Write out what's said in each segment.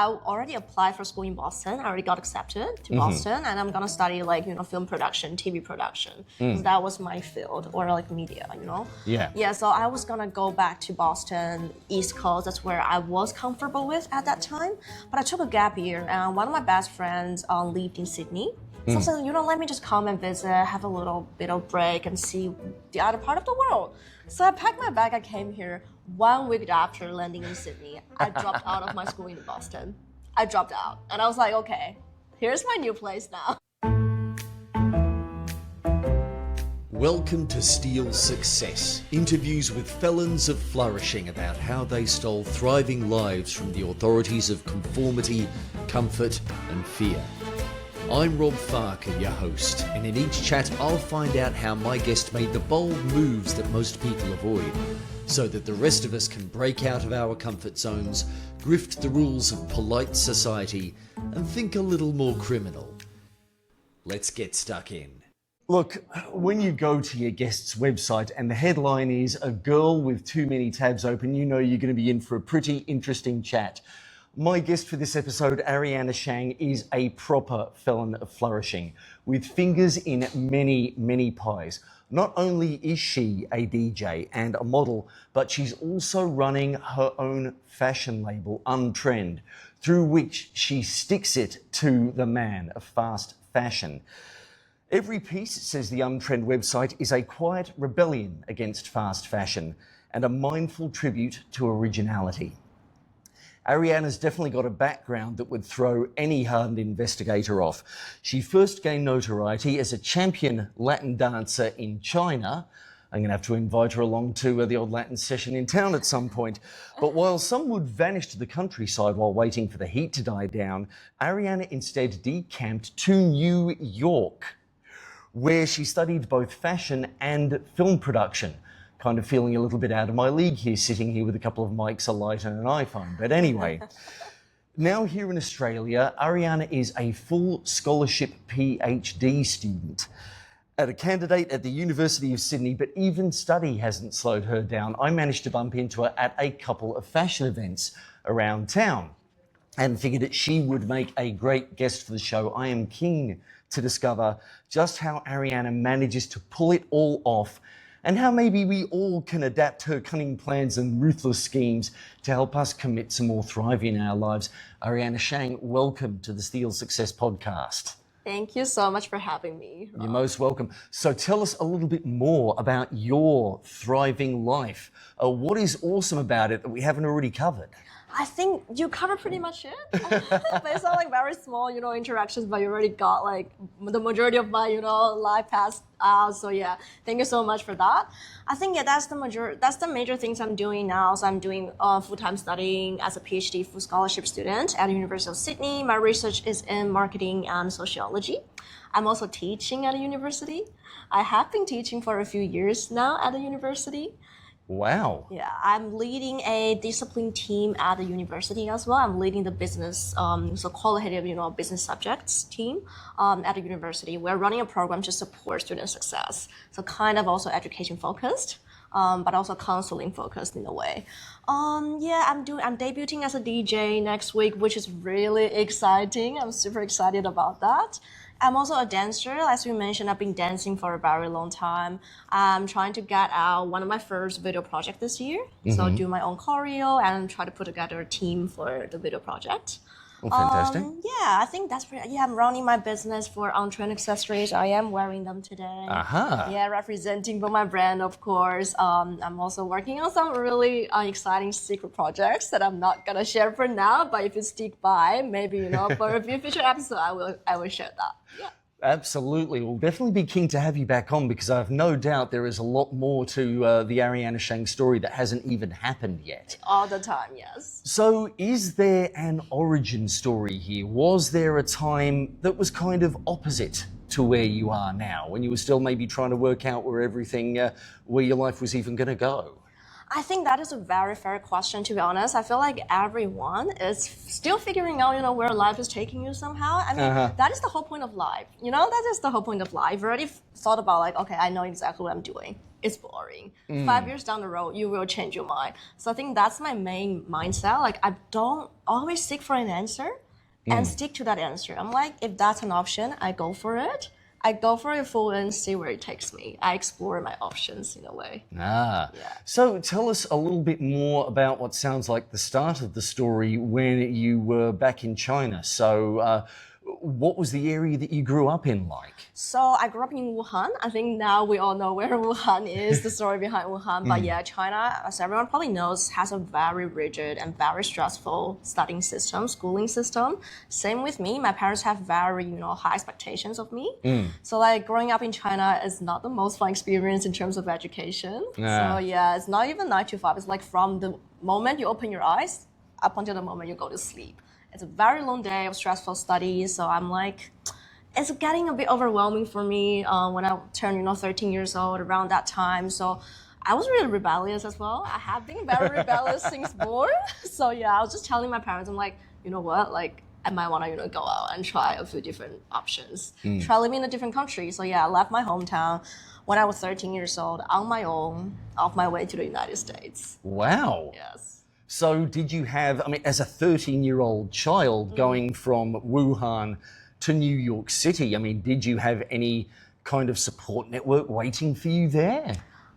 I already applied for school in Boston. I already got accepted to Boston, and I'm gonna study film production, TV production, because that was my field, or like media, Yeah. Yeah, so I was gonna go back to Boston, East Coast. That's where I was comfortable with at that time. But I took a gap year, and one of my best friends lived in Sydney. So I said, let me just come and visit, have a little bit of break, and see the other part of the world. So I packed my bag. I came here. 1 week after landing in Sydney, I dropped out of my school in Boston. I dropped out, and I was like, okay, here's my new place now. Welcome to Steal Success. Interviews with felons of flourishing about how they stole thriving lives from the authorities of conformity, comfort, and fear. I'm Rob Farker, your host, and in each chat I'll find out how my guest made the bold moves that most people avoid, so that the rest of us can break out of our comfort zones, grift the rules of polite society, and think a little more criminal. Let's get stuck in. Look, when you go to your guest's website and the headline is "A Girl with Too Many Tabs Open," you know you're going to be in for a pretty interesting chat. My guest for this episode, Arianna Shang, is a proper felon of flourishing, with fingers in many, many pies. Not only is she a DJ and a model, but she's also running her own fashion label, Untrend, through which she sticks it to the man of fast fashion. Every piece, says the Untrend website, is a quiet rebellion against fast fashion and a mindful tribute to originality. Arianna's definitely got a background that would throw any hardened investigator off. She first gained notoriety as a champion Latin dancer in China. I'm going to have to invite her along to the old Latin session in town at some point. But while some would vanish to the countryside while waiting for the heat to die down, Arianna instead decamped to New York, where she studied both fashion and film production. Kind of feeling a little bit out of my league here, sitting here with a couple of mics, a light and an iPhone. But anyway, now here in Australia, Arianna is a full scholarship PhD student at a candidate at the University of Sydney, but even study hasn't slowed her down. I managed to bump into her at a couple of fashion events around town and figured that she would make a great guest for the show. I am keen to discover just how Arianna manages to pull it all off, and how maybe we all can adapt her cunning plans and ruthless schemes to help us commit to more thriving in our lives. Arianna Shang, welcome to the Steal Success podcast. Thank you so much for having me, Rob. You're most welcome. So tell us a little bit more about your thriving life. What is awesome about it that we haven't already covered? I think you covered pretty much it. Based on very small, interactions, but you already got the majority of my, life passed out. So yeah, thank you so much for that. I think that's the major things I'm doing now. So I'm doing full-time studying as a PhD full scholarship student at the University of Sydney. My research is in marketing and sociology. I'm also teaching at a university. I have been teaching for a few years now at the university. Wow. Yeah, I'm leading a discipline team at the university as well. I'm leading the business, qualitative, business subjects team at the university. We're running a program to support student success. So kind of also education focused, but also counseling focused in a way. I'm debuting as a DJ next week, which is really exciting. I'm super excited about that. I'm also a dancer. As you mentioned, I've been dancing for a very long time. I'm trying to get out one of my first video project this year. So do my own choreo and try to put together a team for the video project. Oh, fantastic. I think that's pretty. Yeah, I'm running my business for Untrend accessories. I am wearing them today. Aha. Yeah, representing for my brand, of course. I'm also working on some really exciting secret projects that I'm not gonna share for now. But if you stick by, maybe for a few future episodes, I will share that. Yeah. Absolutely. We'll definitely be keen to have you back on, because I have no doubt there is a lot more to the Arianna Shang story that hasn't even happened yet. All the time, yes. So is there an origin story here? Was there a time that was kind of opposite to where you are now, when you were still maybe trying to work out where your life was even going to go? I think that is a very fair question, to be honest. I feel like everyone is still figuring out, where life is taking you somehow. I mean, that is the whole point of life. That is the whole point of life. I've already thought about okay, I know exactly what I'm doing. it's boring. 5 years down the road, you will change your mind. So I think that's my main mindset. Like I don't always seek for an answer and stick to that answer. I'm like, if that's an option, I go for it. I go for it full and see where it takes me. I explore my options in a way. Ah, Yeah. so tell us a little bit more about what sounds like the start of the story when you were back in China. So what was the area that you grew up in like? So I grew up in Wuhan. I think now we all know where Wuhan is, the story behind Wuhan. But yeah, China, as everyone probably knows, has a very rigid and very stressful studying system, schooling system. Same with me. My parents have very, high expectations of me. So like growing up in China is not the most fun experience in terms of education. So yeah, it's not even 9 to 5. It's like from the moment you open your eyes up until the moment you go to sleep. It's a very long day of stressful studies. So I'm like, it's getting a bit overwhelming for me when I turned, 13 years old around that time. So I was really rebellious as well. I have been very rebellious since born. So yeah, I was just telling my parents, I'm like, you know what, like I might want to, go out and try a few different options. Try living in a different country. So yeah, I left my hometown when I was 13 years old on my own, off my way to the United States. Wow. Yes. So did you have, as a 13-year-old child going from Wuhan to New York City, did you have any kind of support network waiting for you there?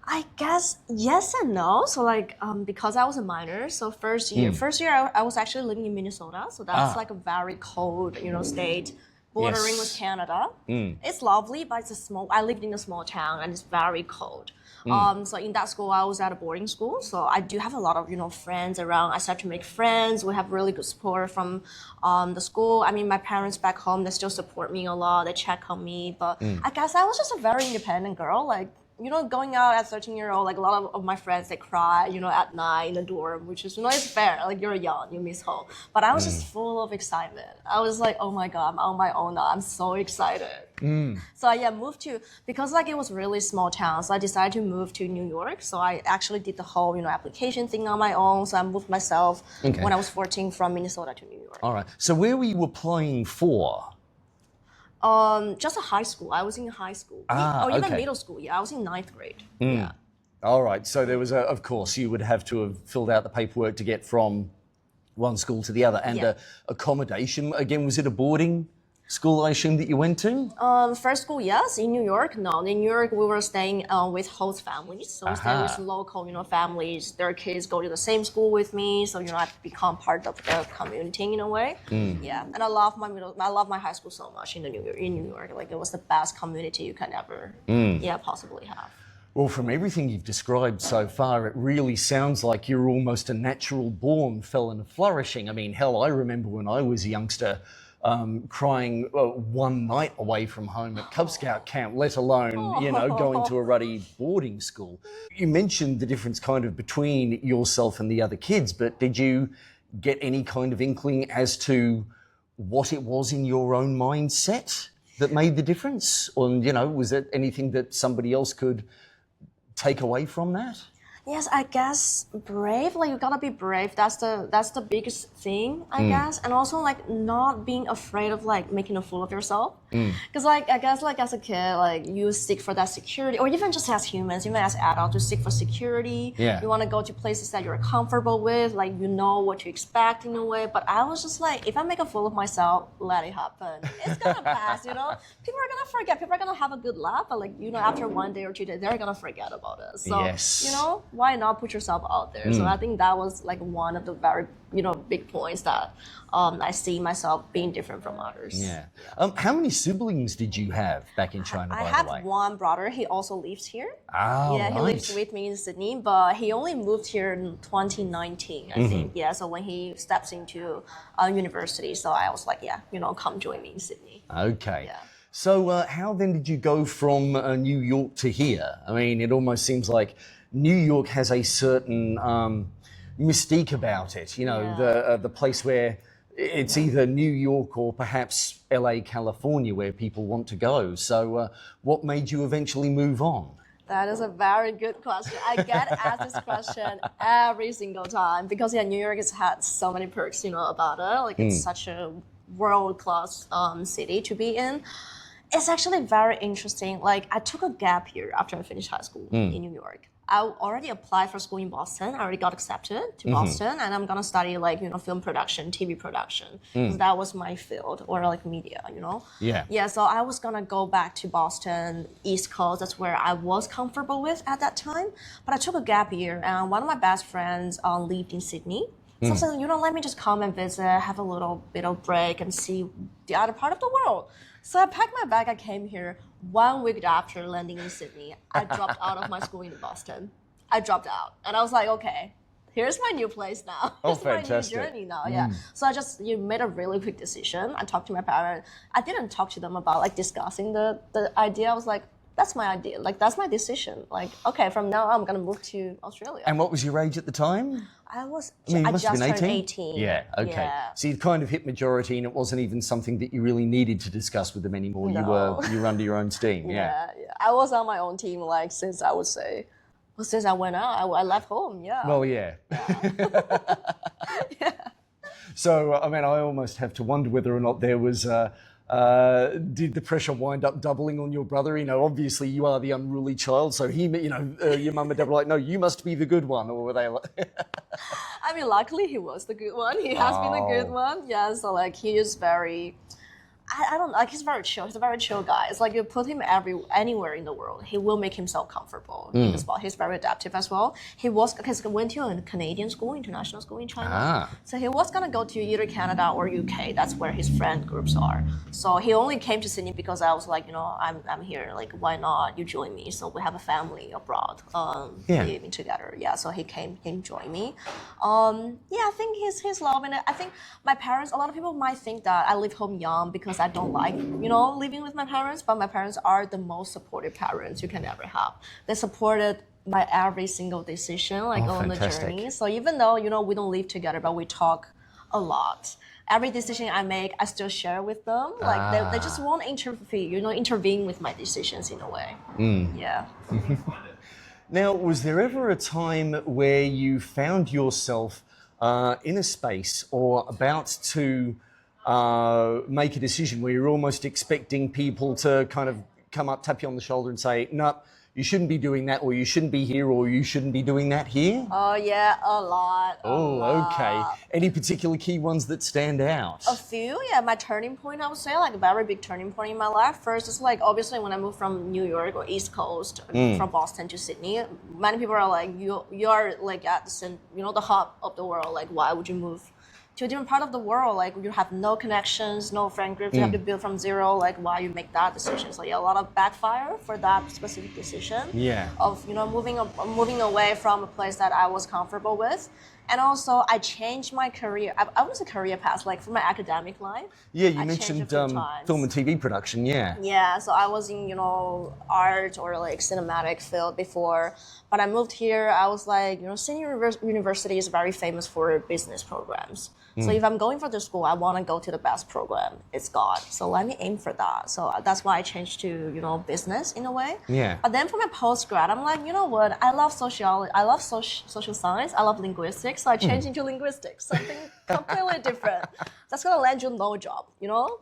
I guess yes and no. So like, because I was a minor, so first year I was actually living in Minnesota. So that's like a very cold, state bordering with Canada. It's lovely, but I lived in a small town and it's very cold. So in that school, I was at a boarding school. So I do have a lot of, friends around. I started to make friends. We have really good support from the school. My parents back home, they still support me a lot. They check on me. But I guess I was just a very independent girl. Like, going out at 13-year-old, like a lot of my friends, they cry, at night in the dorm, which is, it's fair. Like you're young, you miss home. But I was just full of excitement. I was like, oh my God, I'm on my own now. I'm so excited. So yeah, because like it was really small town. So I decided to move to New York. So I actually did the whole, application thing on my own. So I moved myself when I was 14 from Minnesota to New York. All right. So where were you applying for? Just a high school. I was in high school. Even middle school. Yeah, I was in 9th grade. Yeah. All right. So there was of course, you would have to have filled out the paperwork to get from one school to the other. And accommodation, again, was it a boarding school, I assume, that you went to? First school, yes. In New York, no. In New York, we were staying with host families. So we stayed with local, families. Their kids go to the same school with me. So, I become part of the community in a way. Yeah. And I love my high school so much in New York. Like it was the best community you can ever, possibly have. Well, from everything you've described so far, it really sounds like you're almost a natural-born felon of flourishing. Hell, I remember when I was a youngster, crying one night away from home at Cub Scout camp, let alone, going to a ruddy boarding school. You mentioned the difference kind of between yourself and the other kids, but did you get any kind of inkling as to what it was in your own mindset that made the difference? Or, was it anything that somebody else could take away from that? Yes, I guess brave. Like you gotta be brave. That's the biggest thing, I guess. And also like not being afraid of like making a fool of yourself. Because like I guess like as a kid, like you seek for that security, or even just as humans, even as adults, you seek for security. Yeah. You want to go to places that you're comfortable with, like you know what to expect in a way. But I was just like, if I make a fool of myself, let it happen. It's gonna pass, People are gonna forget. People are gonna have a good laugh, but like after 1 day or 2 days, they're gonna forget about it. So yes. Why not put yourself out there? So I think that was like one of the very, big points that I see myself being different from others. Yeah. How many siblings did you have back in China, by the way? I have one brother. He also lives here. Oh, yeah, he lives with me in Sydney, but he only moved here in 2019, I think. Yeah, so when he steps into university, so I was like, come join me in Sydney. Okay. Yeah. So how then did you go from New York to here? It almost seems like New York has a certain mystique about it, the place where it's either New York or perhaps LA, California, where people want to go. So what made you eventually move on? That is a very good question. I get asked this question every single time because New York has had so many perks, about it. Like it's such a world-class city to be in. It's actually very interesting. Like, I took a gap year after I finished high school in New York. I already applied for school in Boston. I already got accepted to Boston, and I'm gonna study like film production, TV production. 'Cause that was my field, or like media, Yeah. Yeah. So I was gonna go back to Boston, East Coast. That's where I was comfortable with at that time. But I took a gap year, and one of my best friends lived in Sydney. So I said, let me just come and visit, have a little bit of break, and see the other part of the world. So I packed my bag. I came here 1 week after landing in Sydney. I dropped out of my school in Boston. I dropped out, and I was like, okay, here's my new place now. Oh, Here's my new fantastic. journey now. Yeah. So I just made a really quick decision. I talked to my parents. I didn't talk to them about like discussing the idea. I was like, that's my idea. Like, that's my decision. Like, okay, from now on, I'm gonna move to Australia. And what was your age at the time? I you must just have been turned 18? 18. Yeah, okay. Yeah. So you'd kind of hit majority and it wasn't even something that you really needed to discuss with them anymore. No. You were under your own steam, yeah. Yeah. I was on my own team, like, since I went out, I left home, yeah. Well, yeah. So, I mean, I almost have to wonder whether or not there was, did the pressure wind up doubling on your brother? Obviously you are the unruly child, so your mum and dad were like, no, you must be the good one, or were they like... I mean, luckily he was the good one. He has been the good one. Yeah, so like he is very, I don't like. He's very chill. He's a very chill guy. It's like you put him anywhere in the world, he will make himself comfortable in the spot. He's very adaptive as well. He went to a Canadian school, international school in China. So he was gonna go to either Canada or UK. That's where his friend groups are. So he only came to Sydney because I was like, I'm here. Like, why not you join me? So we have a family abroad, living together. Yeah. So he came join me. I think his love, and I think my parents. A lot of people might think that I leave home young because I don't like, living with my parents, but my parents are the most supportive parents you can ever have. They supported my every single decision, like on fantastic. the journey. So even though, we don't live together, but we talk a lot. Every decision I make, I still share with them. Like they just won't intervene with my decisions in a way. Yeah. Now, was there ever a time where you found yourself in a space or about to make a decision where you're almost expecting people to kind of come up, tap you on the shoulder and say, no, you shouldn't be doing that, or you shouldn't be here, or you shouldn't be doing that here? Oh, yeah, a lot. Okay. Any particular key ones that stand out? A few, yeah. My turning point, I would say, like a very big turning point in my life. First, it's like, obviously, when I moved from New York or East Coast, from Boston to Sydney, many people are like, you are like at the hub of the world. Like, why would you move to a different part of the world? Like, you have no connections, no friend groups, you have to build from zero. Like, why you make that decision? So yeah, a lot of backfire for that specific decision. Yeah. Of moving away from a place that I was comfortable with, and also I changed my career. I was a career path, like for my academic life. Yeah, you I mentioned changed a few times. film and TV production. Yeah. Yeah, so I was in art or like cinematic field before, but I moved here. I was like, Sydney University is very famous for business programs. So if I'm going for the school, I want to go to the best program it's got. So let me aim for that. So that's why I changed to business in a way. Yeah. But then for my postgrad, I'm like, you know what? I love sociology. I love social science. I love linguistics. So I changed into linguistics, something completely different. That's gonna land you no job.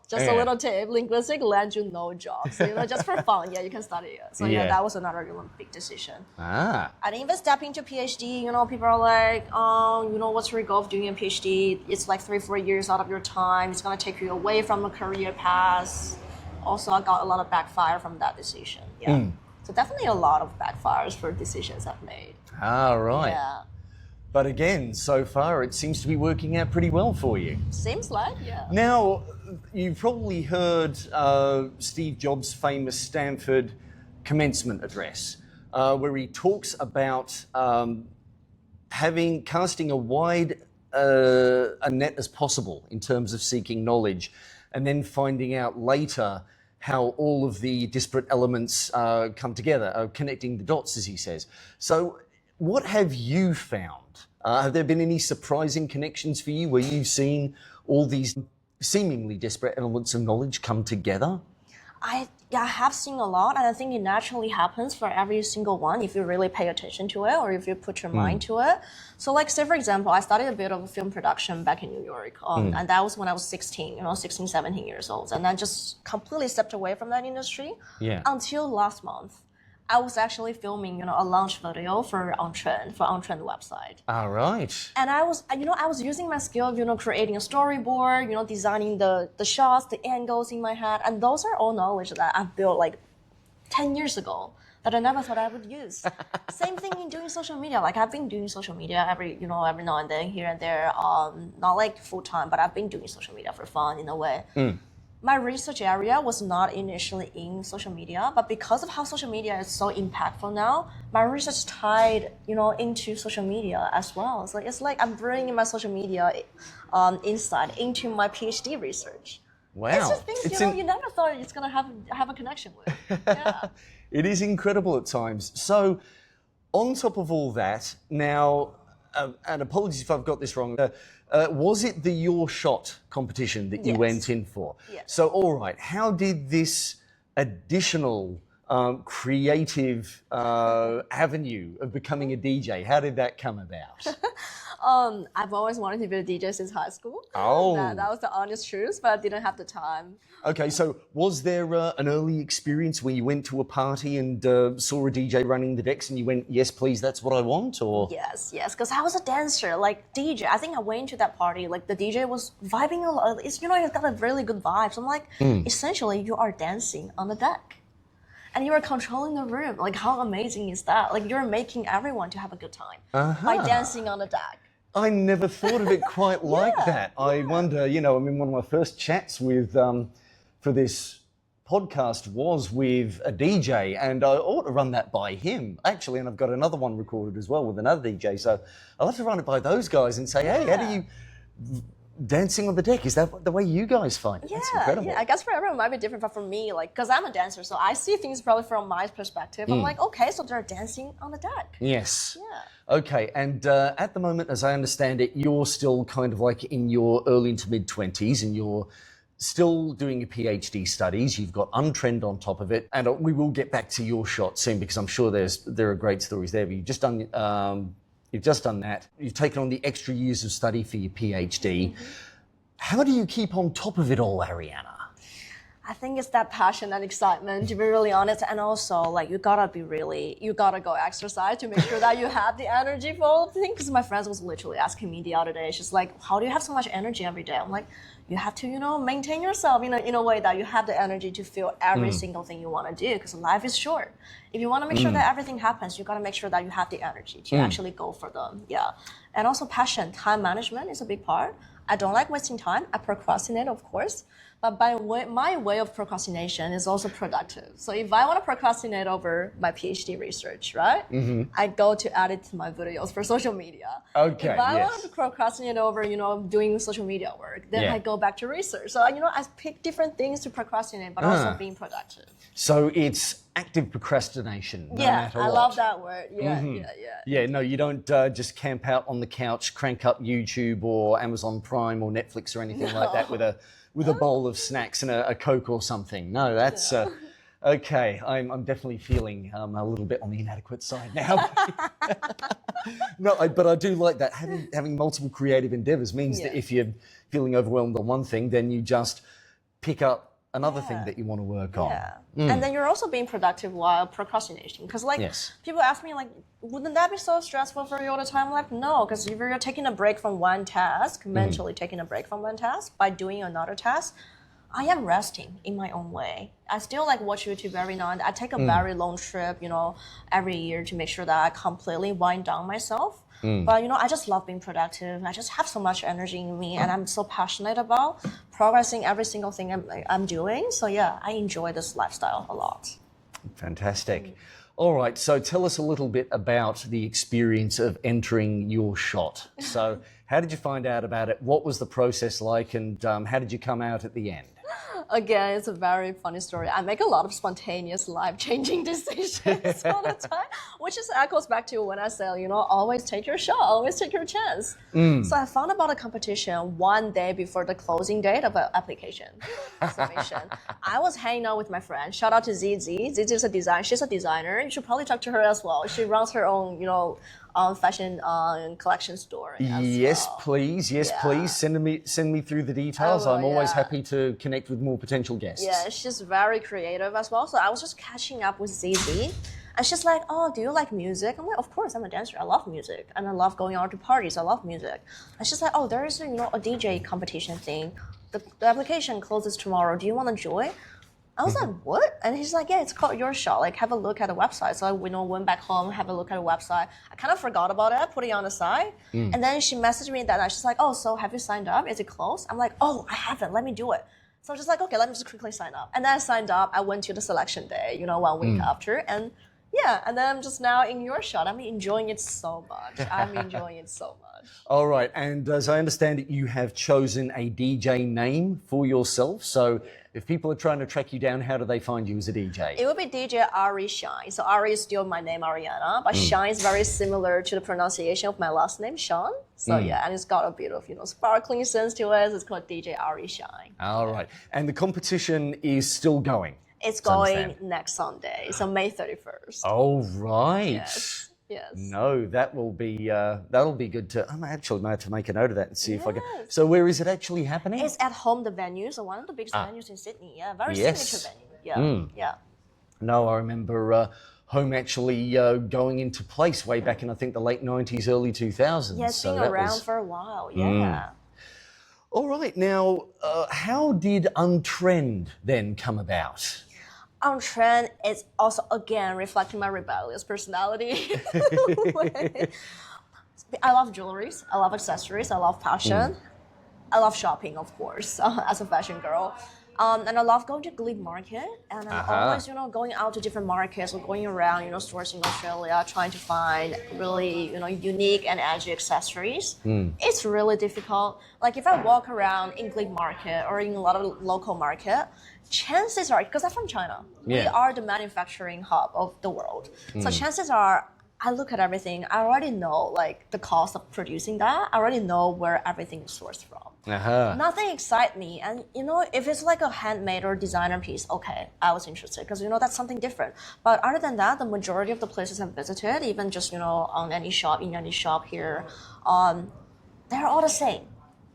Just a little tip. Linguistics land you no job. So just for fun, yeah, you can study it. So yeah, that was another big decision. I didn't even step into PhD. People are like, oh, what's your goal of doing a PhD? It's like 3-4 years out of your time. It's gonna take you away from a career path. Also, I got a lot of backfire from that decision. Yeah. So definitely a lot of backfires for decisions I've made. Right. Yeah. But again, so far it seems to be working out pretty well for you. Seems like, yeah. Now, you've probably heard Steve Jobs' famous Stanford commencement address, where he talks about casting a wide a net as possible in terms of seeking knowledge, and then finding out later how all of the disparate elements come together, connecting the dots, as he says. So what have you found? Have there been any surprising connections for you where you've seen all these seemingly disparate elements of knowledge come together? I have seen a lot, and I think it naturally happens for every single one if you really pay attention to it or if you put your mind to it. So like, say for example, I studied a bit of film production back in New York, and that was when I was 16, 16, 17 years old, and then just completely stepped away from that industry until last month. I was actually filming, a launch video for Untrend, website. All right. And I was using my skill of, creating a storyboard, designing the shots, the angles in my head. And those are all knowledge that I've built like 10 years ago that I never thought I would use. Same thing in doing social media. Like I've been doing social media every now and then, here and there. Not like full time, but I've been doing social media for fun in a way. My research area was not initially in social media, but because of how social media is so impactful now, my research tied, into social media as well. It's like I'm bringing my social media insight into my PhD research. Wow. It's just things, you never thought it's going to have a connection with. Yeah. It is incredible at times. So on top of all that, now, and apologies if I've got this wrong, was it the Your Shot competition that you went in for? Yes. So, all right, how did this additional creative avenue of becoming a DJ, how did that come about? I've always wanted to be a DJ since high school. Oh. That was the honest truth, but I didn't have the time. Okay, so was there an early experience where you went to a party and saw a DJ running the decks and you went, yes, please, that's what I want? Or Yes, because I was a dancer, like DJ. I think I went to that party, like the DJ was vibing a lot. It's, he's got a really good vibe. So I'm like, essentially, you are dancing on the deck. And you are controlling the room. Like, how amazing is that? Like, you're making everyone to have a good time by dancing on the deck. I never thought of it quite like that. I wonder, one of my first chats with for this podcast was with a DJ, and I ought to run that by him, actually, and I've got another one recorded as well with another DJ, so I'll have to run it by those guys and say, hey, how do you... Dancing on the deck, is that the way you guys find it? That's incredible. Yeah, I guess for everyone it might be different, but for me, like, because I'm a dancer, so I see things probably from my perspective. I'm like, okay, so they're dancing on the deck. Yes. Yeah. Okay, and at the moment, as I understand it, you're still kind of like in your early to mid-20s, and you're still doing your PhD studies. You've got Untrend on top of it, and we will get back to Your Shot soon because I'm sure there are great stories there. But you've just done that. You've taken on the extra years of study for your PhD. How do you keep on top of it all, Ariana? I think it's that passion and excitement, to be really honest. And also, like, you gotta go exercise to make sure that you have the energy for all of the things. Because my friends was literally asking me the other day, she's like, how do you have so much energy every day? I'm like, you have to, maintain yourself in a way that you have the energy to feel every single thing you want to do, because life is short. If you want to make sure that everything happens, you got to make sure that you have the energy to actually go for them. Yeah. And also passion, time management is a big part. I don't like wasting time. I procrastinate, of course. But my way of procrastination is also productive. So if I want to procrastinate over my PhD research, right? I go to edit my videos for social media. Okay, if I want to procrastinate over, doing social media work, then I go back to research. So, I pick different things to procrastinate, but also being productive. So it's active procrastination, no matter what. I love that word. Yeah. Yeah, no, you don't just camp out on the couch, crank up YouTube or Amazon Prime or Netflix or anything like that with a bowl of snacks and a Coke or something. No, that's okay. I'm definitely feeling a little bit on the inadequate side now. No, but I do like that. Having multiple creative endeavors means that if you're feeling overwhelmed on one thing, then you just pick up another thing that you want to work on. And then you're also being productive while procrastinating. Because people ask me, like, wouldn't that be so stressful for you all the time? I'm like, no, because if you're taking a break from one task, mentally taking a break from one task by doing another task, I am resting in my own way. I still watch YouTube every now and then. I take a very long trip, every year to make sure that I completely wind down myself. But, I just love being productive. I just have so much energy in me, and I'm so passionate about progressing every single thing I'm doing. So, I enjoy this lifestyle a lot. Fantastic. All right, so tell us a little bit about the experience of entering Your Shot. So how did you find out about it? What was the process like, and how did you come out at the end? Again, it's a very funny story. I make a lot of spontaneous, life-changing decisions all the time, which just echoes back to when I say, always take your shot, always take your chance. So I found about a competition one day before the closing date of an application submission. I was hanging out with my friend. Shout out to ZZ. ZZ is a designer. She's a designer. You should probably talk to her as well. She runs her own, fashion collection store. Yes, please. Yes, please. Send me through the details. I'm always happy to connect with more potential guests. Yeah, she's very creative as well. So I was just catching up with ZZ. And she's like, oh, do you like music? I'm like, of course, I'm a dancer. I love music. And I love going out to parties. I love music. And she's like, oh, there is a DJ competition thing. The application closes tomorrow. Do you want to join? I was like, what? And he's like, yeah, it's called Your Shot. Like, have a look at the website. So I went back home, have a look at the website. I kind of forgot about it, put it on the side. And then she messaged me that night. She's like, oh, so have you signed up? Is it closed? I'm like, oh, I haven't. Let me do it. So I was just like, okay, let me just quickly sign up. And then I signed up. I went to the selection day, 1 week after. And yeah, and then I'm just now in Your Shot. I'm enjoying it so much. I'm enjoying it so much. All right, and as I understand it, you have chosen a DJ name for yourself. So if people are trying to track you down, how do they find you as a DJ? It would be DJ Ari Shang. So Ari is still my name, Ariana, but Shang is very similar to the pronunciation of my last name, Sean. So yeah, and it's got a bit of, sparkling sense to it. It's called DJ Ari Shang. All right, and the competition is still going? It's going next Sunday, so May 31st. Oh, right. Yes. No, that'll be good to. I actually might have to make a note of that and see if I can. So where is it actually happening? It's at home, the venue. So one of the biggest venues in Sydney. Yeah, very signature venue. Yeah. No, I remember home actually going into place way back in I think the late 90s, early 2000s. Yeah, it's been around for a while. Yeah. All right. Now, how did Untrend then come about? Untrend is also, again, reflecting my rebellious personality. I love jewelries. I love accessories. I love fashion. I love shopping, of course, as a fashion girl. And I love going to Glebe Market. And I'm always, going out to different markets or going around, stores in Australia, trying to find really, unique and edgy accessories. It's really difficult. Like if I walk around in Glebe Market or in a lot of local market, chances are, because I'm from China, we are the manufacturing hub of the world. So chances are, I look at everything, I already know like the cost of producing that. I already know where everything is sourced from. Nothing excites me. And if it's like a handmade or designer piece, okay, I was interested because that's something different. But other than that, the majority of the places I've visited, even just on any shop, in any shop here, they're all the same.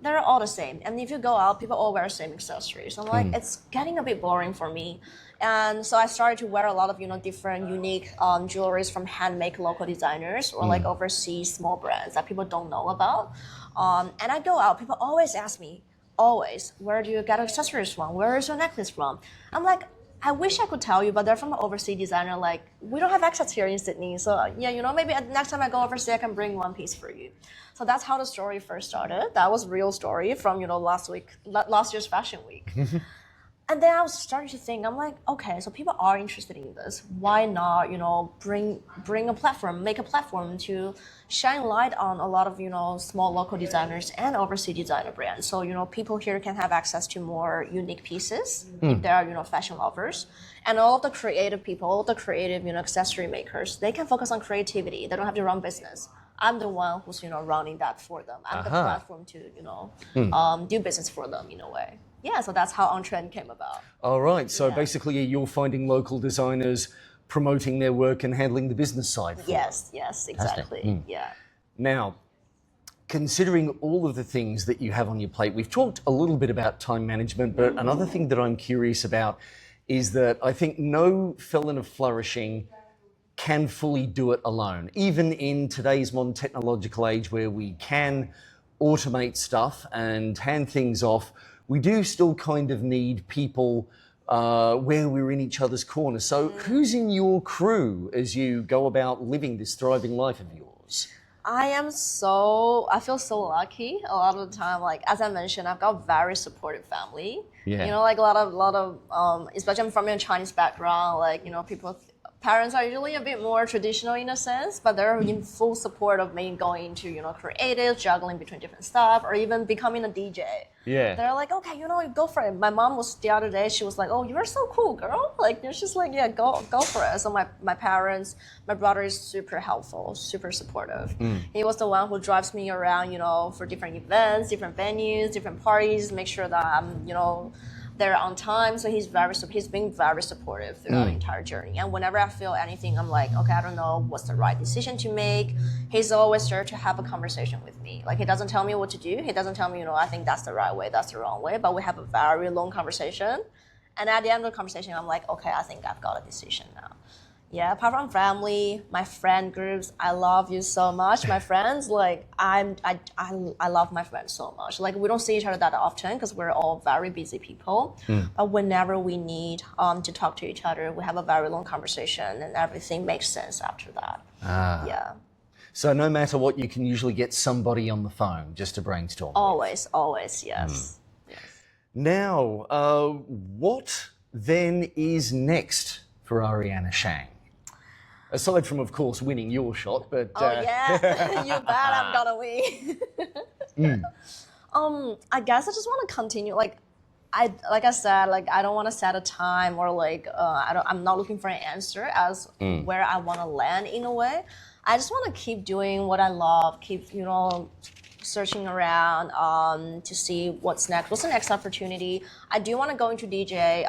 They're all the same. And if you go out, people all wear the same accessories. I'm like, it's getting a bit boring for me. And so I started to wear a lot of, different unique jewelries from handmade local designers or like overseas small brands that people don't know about. And I go out, people always ask me, where do you get accessories from? Where is your necklace from? I'm like, I wish I could tell you, but they're from an overseas designer. Like, we don't have access here in Sydney. So yeah, maybe next time I go overseas, I can bring one piece for you. So that's how the story first started. That was a real story from, last year's Fashion Week. And then I was starting to think, I'm like, okay, so people are interested in this. Why not, bring a platform, make a platform to shine light on a lot of, small local designers and overseas designer brands. So, people here can have access to more unique pieces if they are, fashion lovers. And all of the creative people, all the creative, accessory makers, they can focus on creativity. They don't have to run business. I'm the one who's, running that for them. I'm the platform to, do business for them in a way. Yeah, so that's how Untrend came about. All right, so basically you're finding local designers promoting their work and handling the business side for them. Yes, exactly. Yeah. Now, considering all of the things that you have on your plate, we've talked a little bit about time management, but another thing that I'm curious about is that I think no felon of flourishing can fully do it alone. Even in today's modern technological age where we can automate stuff and hand things off, we do still kind of need people where we're in each other's corner. So who's in your crew as you go about living this thriving life of yours? I feel so lucky a lot of the time. Like, as I mentioned, I've got a very supportive family. Yeah. Like a lot of, especially I'm from a Chinese background, like, parents are usually a bit more traditional in a sense, but they're in full support of me going into, creative, juggling between different stuff, or even becoming a DJ. Yeah. They're like, okay, go for it. My mom was the other day, she was like, oh, you're so cool, girl. Like, she's like, yeah, go for it. So my parents, my brother is super helpful, super supportive. He was the one who drives me around, for different events, different venues, different parties, make sure that I'm, they're on time, so he's been very supportive throughout the entire journey. And whenever I feel anything, I'm like, okay, I don't know what's the right decision to make. He's always there to have a conversation with me. Like, he doesn't tell me what to do. He doesn't tell me, I think that's the right way, that's the wrong way. But we have a very long conversation. And at the end of the conversation, I'm like, okay, I think I've got a decision now. Yeah, apart from family, my friend groups, I love you so much. My friends, like, I love my friends so much. Like, we don't see each other that often because we're all very busy people. But whenever we need to talk to each other, we have a very long conversation and everything makes sense after that. Yeah. So no matter what, you can usually get somebody on the phone just to brainstorm. Always, yes. Yes. Now, what then is next for Arianna Shang? Aside from, of course, winning your shot, but... yeah, you bet I'm gonna win. I guess I just want to continue. Like I said, I don't want to set a time or I'm not looking for an answer as where I want to land in a way. I just want to keep doing what I love, keep, searching around to see what's next. What's the next opportunity? I do want to go into DJ,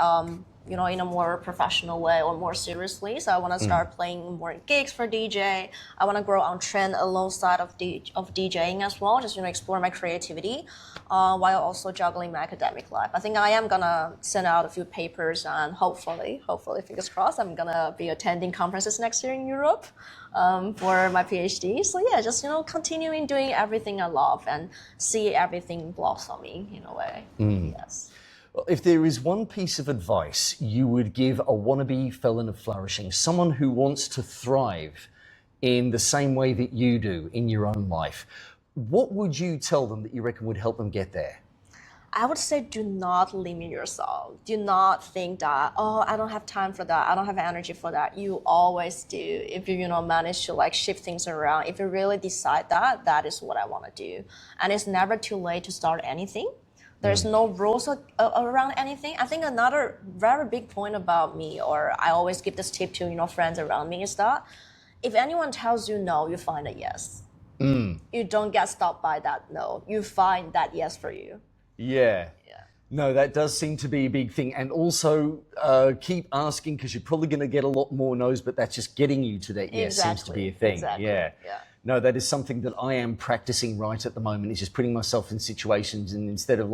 in a more professional way or more seriously. So I want to start playing more gigs for DJ. I want to grow Untrend alongside of DJing as well, just, explore my creativity while also juggling my academic life. I think I am going to send out a few papers and hopefully, fingers crossed, I'm going to be attending conferences next year in Europe for my PhD. So yeah, just, continuing doing everything I love and see everything blossoming in a way. Yes. If there is one piece of advice you would give a wannabe felon of flourishing, someone who wants to thrive in the same way that you do in your own life, what would you tell them that you reckon would help them get there? I would say do not limit yourself. Do not think that, oh, I don't have time for that. I don't have energy for that. You always do. If you, manage to shift things around, if you really decide that is what I want to do. And it's never too late to start anything. There's no rules around anything. I think another very big point about me, or I always give this tip to friends around me, is that if anyone tells you no, you find a yes. You don't get stopped by that no. You find that yes for you. Yeah. No, that does seem to be a big thing. And also keep asking, because you're probably going to get a lot more no's, but that's just getting you to that yes seems to be a thing. Exactly. Yeah. No, that is something that I am practicing right at the moment, is just putting myself in situations, and instead of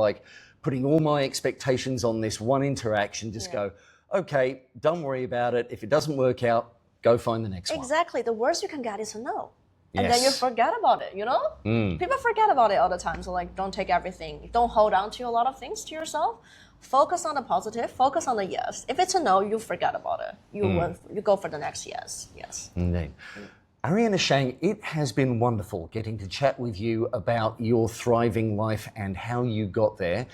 putting all my expectations on this one interaction, just go, okay, don't worry about it. If it doesn't work out, go find the next one. Exactly. The worst you can get is a no. And then you forget about it, People forget about it all the time. So don't take everything. Don't hold on to a lot of things to yourself. Focus on the positive. Focus on the yes. If it's a no, you forget about it. You go for the next yes. Yes. Indeed. Arianna Shang, it has been wonderful getting to chat with you about your thriving life and how you got there.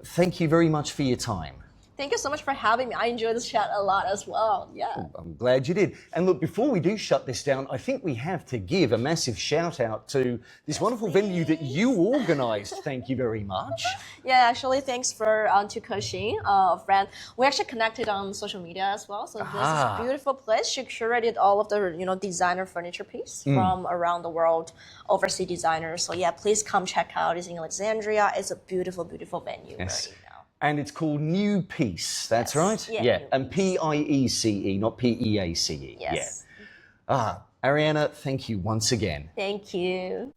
Thank you very much for your time. Thank you so much for having me. I enjoyed this chat a lot as well. Yeah. I'm glad you did. And look, before we do shut this down, I think we have to give a massive shout out to this wonderful venue that you organised. Thank you very much. Yeah, actually, thanks to Cunning, a friend. We actually connected on social media as well. So this is a beautiful place. She curated all of the designer furniture piece from around the world, overseas designers. So yeah, please come check out. It's in Alexandria. It's a beautiful, beautiful venue. Yes. Right now. And it's called New Peace, that's right? Yeah. And Piece, not Peace. Yes. Yeah. Arianna, thank you once again. Thank you.